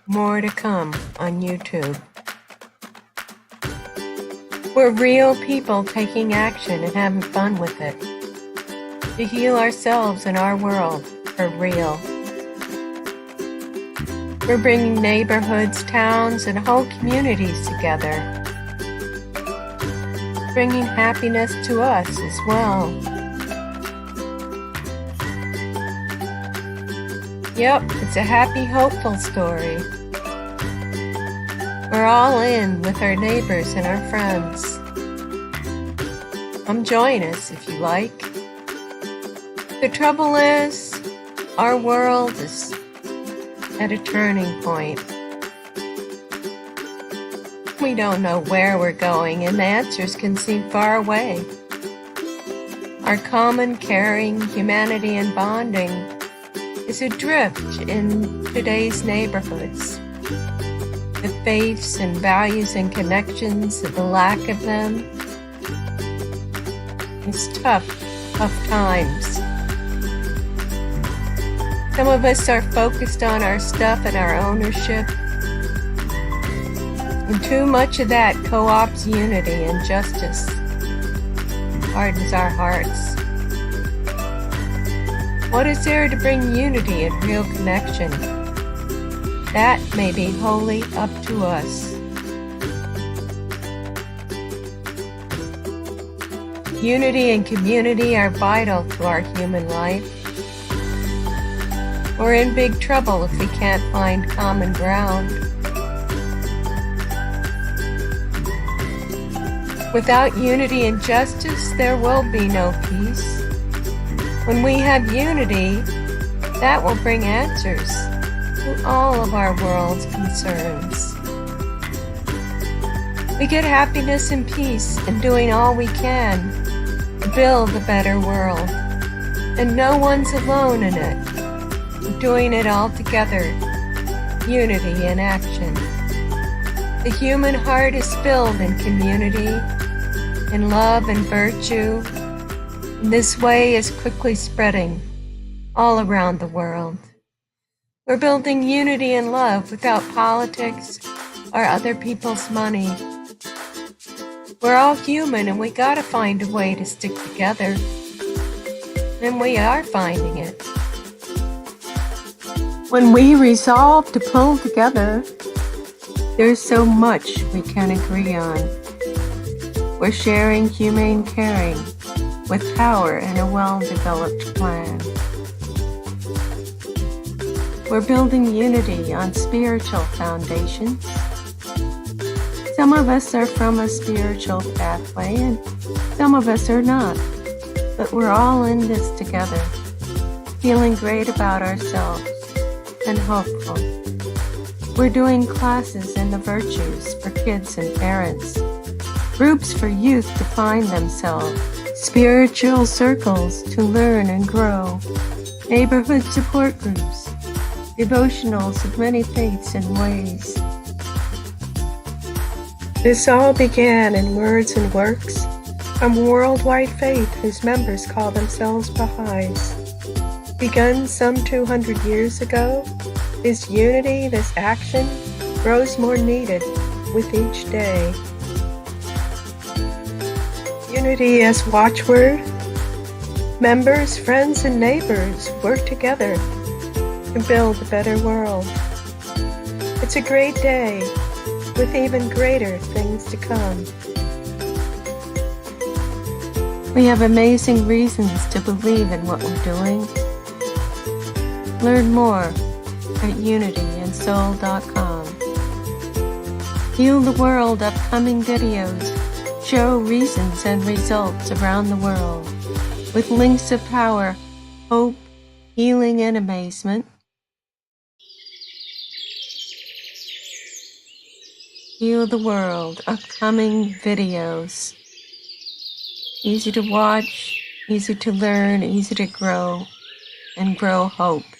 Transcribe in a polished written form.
More to come on YouTube. We're real people taking action and having fun with it. To heal ourselves and our world for real. We're bringing neighborhoods, towns, and whole communities together. Bringing happiness to us as well. Yep, it's a happy, hopeful story. We're all in with our neighbors and our friends. Come join us if you like. The trouble is, our world is at a turning point. We don't know where we're going, and the answers can seem far away. Our common caring, humanity, and bonding is adrift in today's neighborhoods. The faiths and values and connections, the lack of them. It's tough times. Some of us are focused on our stuff and our ownership, and too much of that co-opts unity and justice, hardens our hearts. What is there to bring unity and real connection? That may be wholly up to us. Unity and community are vital to our human life. We're in big trouble if we can't find common ground. Without unity and justice, there will be no peace. When we have unity, that will bring answers to all of our world's concerns. We get happiness and peace in doing all we can to build a better world. And no one's alone in it. We're doing it all together, unity in action. The human heart is filled in community, in love and virtue. And this way is quickly spreading all around the world. We're building unity and love without politics or other people's money. We're all human, and we gotta find a way to stick together. And we are finding it. When we resolve to pull together, there's so much we can agree on. We're sharing humane caring with power and a well-developed plan. We're building unity on spiritual foundations. Some of us are from a spiritual pathway, and some of us are not. But we're all in this together, feeling great about ourselves and hopeful. We're doing classes in the virtues for kids and parents, groups for youth to find themselves, spiritual circles to learn and grow, neighborhood support groups, devotionals of many faiths and ways. This all began in words and works from a worldwide faith whose members call themselves Baha'is. Begun some 200 years ago, this unity, this action, grows more needed with each day. Unity as watchword. Members, friends, and neighbors work together to build a better world. It's a great day with even greater things to come. We have amazing reasons to believe in what we're doing. Learn more at unityandsoul.com. Heal the World upcoming videos show reasons and results around the world with links of power, hope, healing, and amazement. Heal the World upcoming videos. Easy to watch, easy to learn, easy to grow, and grow hope.